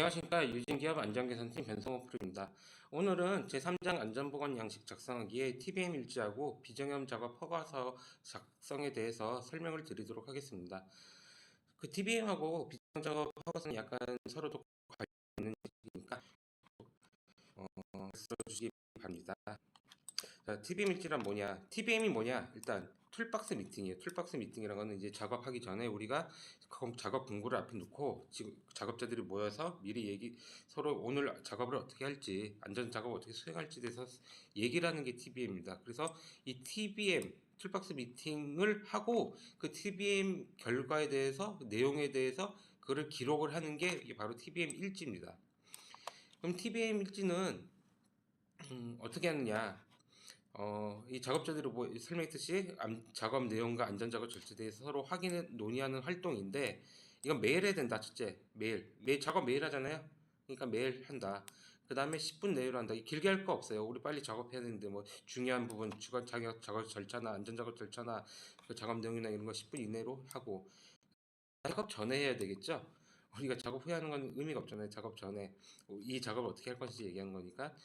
안녕하십니까. 유진기업 안전개선팀 변성호 프로입니다. 오늘은 제3장 안전보건 양식 작성하기에 TBM 일지하고 비정형 작업 허가서 작성에 대해서 설명을 드리도록 하겠습니다. 그 TBM하고 비정형 작업 허가서는 약간 서로도 관련 있는 식이니까 들어주시기 바랍니다. 자, TBM 일지란 뭐냐? TBM이 뭐냐? 일단 툴박스 미팅이에요. 툴박스 미팅이라는 거는 이제 작업하기 전에 우리가 작업 공고를 앞에 놓고 지금 작업자들이 모여서 미리 서로 오늘 작업을 어떻게 할지, 안전 작업을 어떻게 수행할지에 대해서 얘기를 하는 게 TBM입니다. 그래서 이 TBM 툴박스 미팅을 하고 그 TBM 결과에 대해서 내용에 대해서 그걸 기록을 하는 게 바로 TBM 일지입니다. 그럼 TBM 일지는 어떻게 하느냐? 이 작업자들이 설명했듯이 작업 내용과 안전작업 절차에 대해서 서로 논의하는 활동인데, 이건 매일 해야 된다. 첫째, 매일 작업 매일 하잖아요. 그러니까 매일 한다. 그 다음에 10분 내외로 한다. 길게 할 거 없어요. 우리 빨리 작업해야 되는데 뭐 중요한 부분, 작업 절차나 안전작업 절차나 그 작업 내용이나 이런 거 10분 이내로 하고, 작업 전에 해야 되겠죠. 우리가 작업 후에 하는 건 의미가 없잖아요. 작업 전에 이 작업을 어떻게 할 건지 얘기한 거니까.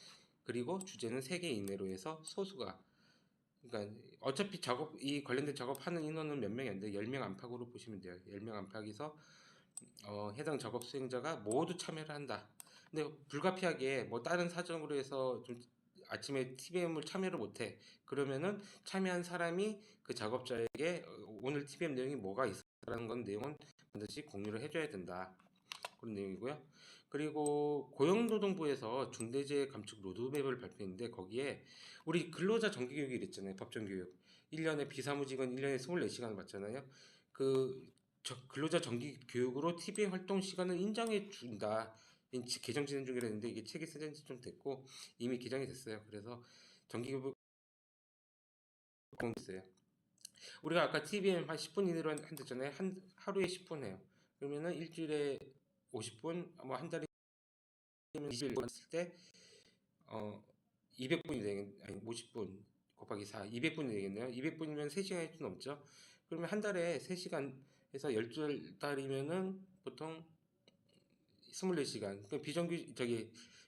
그리고 주제는 3개 이내로 해서 소수가, 그러니까 어차피 이 관련된 작업하는 인원은 몇 명이 안 돼요. 10명 안팎으로 보시면 돼요. 10명 안팎에서 해당 작업 수행자가 모두 참여를 한다. 근데 불가피하게 뭐 다른 사정으로 해서 좀 아침에 TBM을 참여를 못해. 그러면은 참여한 사람이 그 작업자에게 오늘 TBM 내용이 뭐가 있어라는 건 내용은 반드시 공유를 해줘야 된다. 그런 내용이고요. 그리고 고용노동부에서 중대재해 감축 로드맵을 발표했는데, 거기에 우리 근로자 정기교육이 있잖아요. 법정교육. 1년에 비사무직은 1년에 24시간을 받잖아요. 근로자 정기교육으로 TBM 활동 시간을 인정해 준다. 개정 진행 중이라는데 이게 책이 쓰진 지 좀 됐고 이미 개정이 됐어요. 그래서 정기교육 있어요. 우리가 아까 TBM 한 10분 이내로 한댔잖아요. 하루에 10분 해요. 그러면은 일주일에 50분, 뭐 한 달에 20일 했을 때 200분이 아니 50분 곱하기 4, 200분이 되겠네요. 200분이면 3시간이 좀 넘죠. 그러면 한 달에 3시간에서 12달이면은 보통 24시간.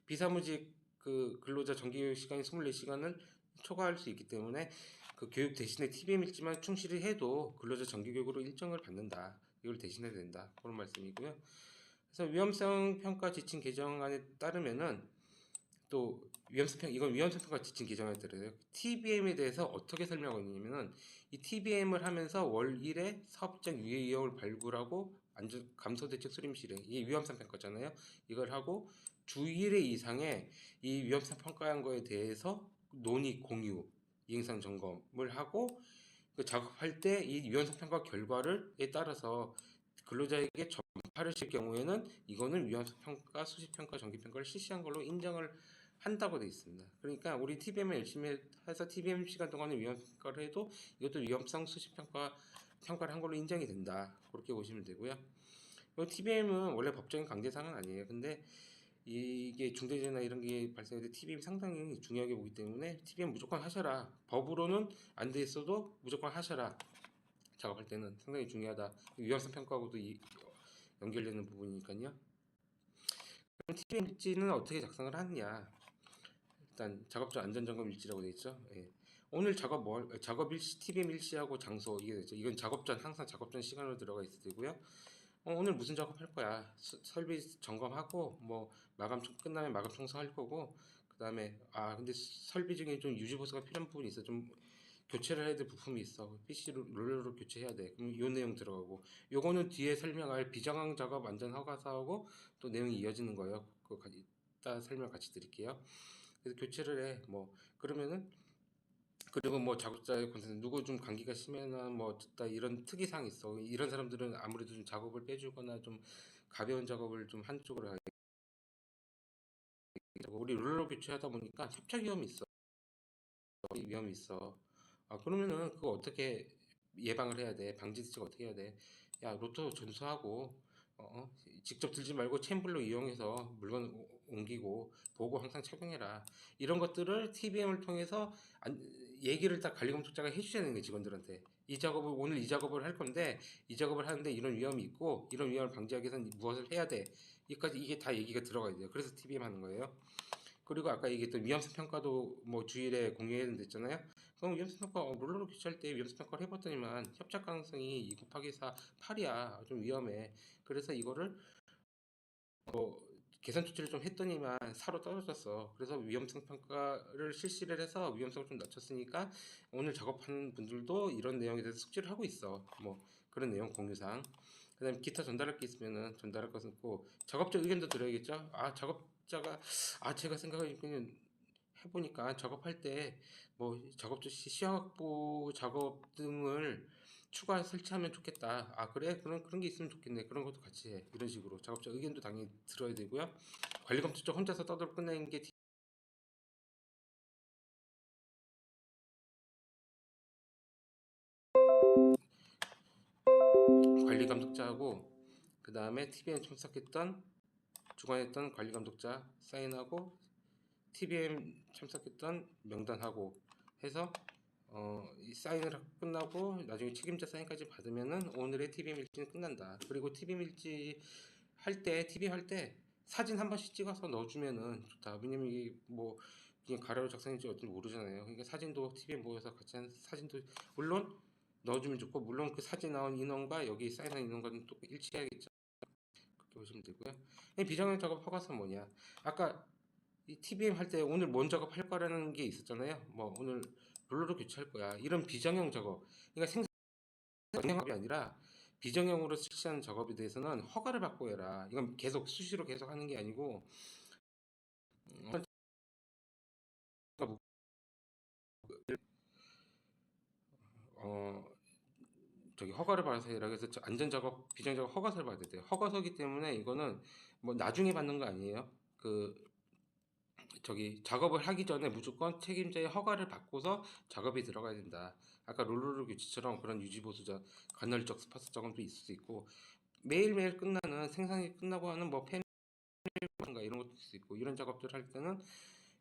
비사무직 그 근로자 정기교육 시간이 24시간을 초과할 수 있기 때문에 그 교육 대신에 TBM 일지만 충실히 해도 근로자 정기교육으로 일정을 받는다. 이걸 대신해야 된다. 그런 말씀이고요. 그래서 위험성 평가 지침 개정안에 따르면은 또 이건 위험성 평가 지침 개정안에 따라요. TBM에 대해서 어떻게 설명하고 있냐면은 이 TBM을 하면서 월 1회 사업적 유해 위험을 발굴하고 감소대책 수립 실행, 이게 위험성 평가잖아요. 이걸 하고 주 1회 이상의 이 위험성 평가한 거에 대해서 논의 공유, 이행상 점검을 하고 그 작업할 때 이 위험성 평가 결과를에 따라서 근로자에게 전파를 실 경우에는 이거는 위험성 평가, 수시 평가, 정기 평가를 실시한 걸로 인정을 한다고 되어 있습니다. 그러니까 우리 TBM을 열심히 해서 TBM 시간 동안에 위험성 평가를 해도 이것도 위험성 수시 평가를 한 걸로 인정이 된다. 그렇게 보시면 되고요. TBM은 원래 법적인 강제사항은 아니에요. 근데 이게 중대재해나 이런 게 발생할 때 TBM 상당히 중요하게 보기 때문에 TBM 무조건 하셔라. 법으로는 안 돼 있어도 무조건 하셔라. 작업할 때는 상당히 중요하다. 위험성 평가하고도 연결되는 부분이니까요. 그럼 TBM 일지는 어떻게 작성을 하느냐? 일단 작업자 안전점검 일지라고 되어 있죠. 예. 오늘 작업 일시, TBM 일시하고 장소 이게 되죠. 이건 항상 작업 전 시간으로 들어가 있을 테고요. 오늘 무슨 작업할 거야? 설비 점검하고 뭐 끝나면 마감 청소할 거고, 그 다음에 근데 설비 중에 좀 유지 보수가 필요한 부분이 있어. 좀 교체를 해야 될 부품이 있어. PC로 롤러로 교체해야 돼. 그럼 이 내용 들어가고, 요거는 뒤에 설명할 비정항 작업 안전 허가사하고 또 내용이 이어지는 거예요. 그거 이따 설명 같이 드릴게요. 그래서 교체를 해. 그러면은 그리고 뭐 작업자의 컨센트 누구 좀 감기가 심해나 뭐 이런 특이사항이 있어. 이런 사람들은 아무래도 좀 작업을 빼주거나 좀 가벼운 작업을 좀 한쪽으로 하게. 우리 롤러 교체하다 보니까 협착 위험이 있어. 그러면은 그거 어떻게 예방을 해야 돼? 방지 대책 어떻게 해야 돼? 야, 로또 전수하고 직접 들지 말고 챔블로 이용해서 물건 옮기고 보고 항상 착용해라. 이런 것들을 TBM을 통해서 얘기를 딱 관리감독자가 해주셔야 되는 거예요, 직원들한테. 오늘 이 작업을 할 건데 이 작업을 하는데 이런 위험이 있고 이런 위험을 방지하기 위해서는 무엇을 해야 돼. 이게 다 얘기가 들어가야 돼요. 그래서 TBM 하는 거예요. 그리고 아까 얘기했던 위험성 평가도 뭐 주일에 공유해야 된댔잖아요. 그럼 위험성 평가 롤러로 교체할 때 위험성 평가를 해봤더니만 협작 가능성이 2 곱하기 4 8이야. 좀 위험해. 그래서 이거를 계산 조치를 좀 했더니만 4로 떨어졌어. 그래서 위험성 평가를 실시를 해서 위험성을 좀 낮췄으니까 오늘 작업하는 분들도 이런 내용에 대해서 숙지를 하고 있어. 뭐 그런 내용 공유상. 그다음에 기타 전달할 게 있으면은 전달할 것은 있고 작업자 의견도 들어야겠죠. 작업자가 제가 생각을 그냥 해보니까 작업할 때 뭐 작업자 시야 확보 작업 등을 추가 설치하면 좋겠다. 그래? 그런 게 있으면 좋겠네. 그런 것도 같이 해. 이런 식으로 작업자 의견도 당연히 들어야 되고요. 관리 검토 쪽 혼자서 떠들어 끝내는 게 관리 감독자하고 그 다음에 TBM 참석했던 주관했던 관리 감독자 사인하고 TBM 참석했던 명단하고 해서 이 사인을 끝나고 나중에 책임자 사인까지 받으면은 오늘의 TBM 일지는 끝난다. 그리고 TBM 일지 TBM 할 때 사진 한 번씩 찍어서 넣어주면은 좋다. 왜냐면 이게 뭐 그냥 가로로 작성인지 어떤지 모르잖아요. 그러니까 사진도 TBM 모여서 같이 한 사진도 물론 넣어주면 좋고, 물론 그 사진 나온 인원과 여기 사인한 인원과는 또 일치해야겠죠. 그렇게 보시면 되고요. 비정형 작업 허가서 뭐냐? 아까 이 TBM 할 때 오늘 뭔 작업할 거라는 게 있었잖아요. 뭐 오늘 롤러로 교체할 거야. 이런 비정형 작업, 그러니까 생산형이 아니라 비정형으로 실시하는 작업에 대해서는 허가를 받고 해라. 이건 계속 수시로 계속 하는 게 아니고 허가를 받아서 해라. 그래서 안전작업, 비정작업 허가서를 받아야 돼요. 허가서기 때문에 이거는 뭐 나중에 받는 거 아니에요. 작업을 하기 전에 무조건 책임자의 허가를 받고서 작업이 들어가야 된다. 아까 롤러로 교체처럼 그런 유지보수자 간헐적 스파스 작업도 있을 수 있고, 매일매일 끝나는 생산이 끝나고 하는 뭐 팬인가 이런 것도 있을 수 있고, 이런 작업들을 할 때는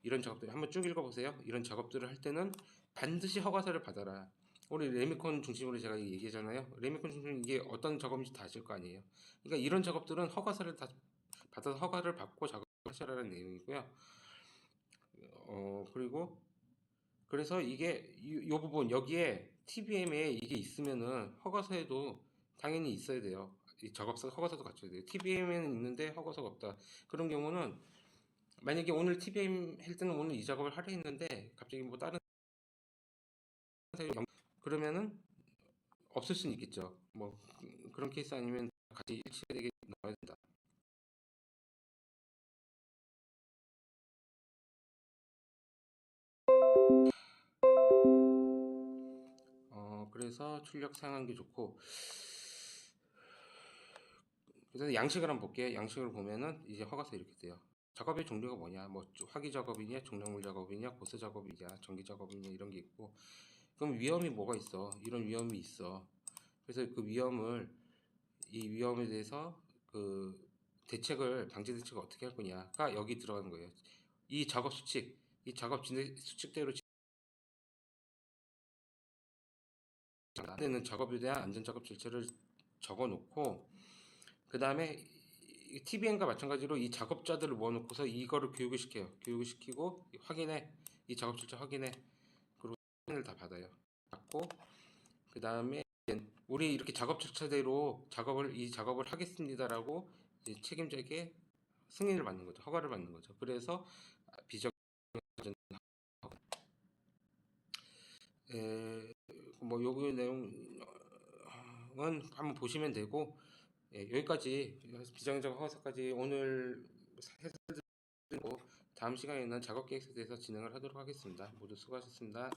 이런 작업들 한번 쭉 읽어보세요. 이런 작업들을 할 때는 반드시 허가서를 받아라. 우리 레미콘 중심으로 제가 얘기하잖아요. 레미콘 중심 이게 어떤 작업인지 다 아실 거 아니에요. 그러니까 이런 작업들은 허가서를 다 받아서 허가를 받고 작업하시라는 내용이고요. 그리고 그래서 이게 이 부분 여기에 TBM에 이게 있으면은 허가서에도 당연히 있어야 돼요. 이 작업서 허가서도 갖춰야 돼요. TBM에는 있는데 허가서가 없다. 그런 경우는 만약에 오늘 TBM 할 때는 오늘 이 작업을 하려 했는데 갑자기 뭐 다른 그러면은 없을 수는 있겠죠. 뭐 그런 케이스 아니면 같이 일치되게 넣어야 된다. 그래서 출력 사용하는 게 좋고, 그래서 양식을 한번 볼게요. 양식을 보면은 이제 허가서 이렇게 돼요. 작업의 종류가 뭐냐, 뭐 화기 작업이냐, 종량물 작업이냐, 고세 작업이냐, 전기 작업이냐 이런 게 있고, 그럼 위험이 뭐가 있어? 이런 위험이 있어. 그래서 이 위험에 대해서 방지 대책을 어떻게 할 거냐가 여기 들어가는 거예요. 이 작업 진행 수칙대로 되는 작업에 대한 안전작업 절차를 적어놓고, 그 다음에 TBM과 마찬가지로 이 작업자들을 모아놓고서 이거를 교육을 시켜요. 교육을 시키고 이 작업 절차 확인해. 그리고 사인을 다 받고, 그 다음에 우리 이렇게 작업 절차대로 이 작업을 하겠습니다라고 책임자에게 승인을 받는 거죠. 허가를 받는 거죠. 그래서 비정 뭐 요구 내용은 한번 보시면 되고, 여기까지 비정적 허가서까지 오늘 해설드리고, 다음 시간에는 작업 계획서에 대해서 진행을 하도록 하겠습니다. 모두 수고하셨습니다.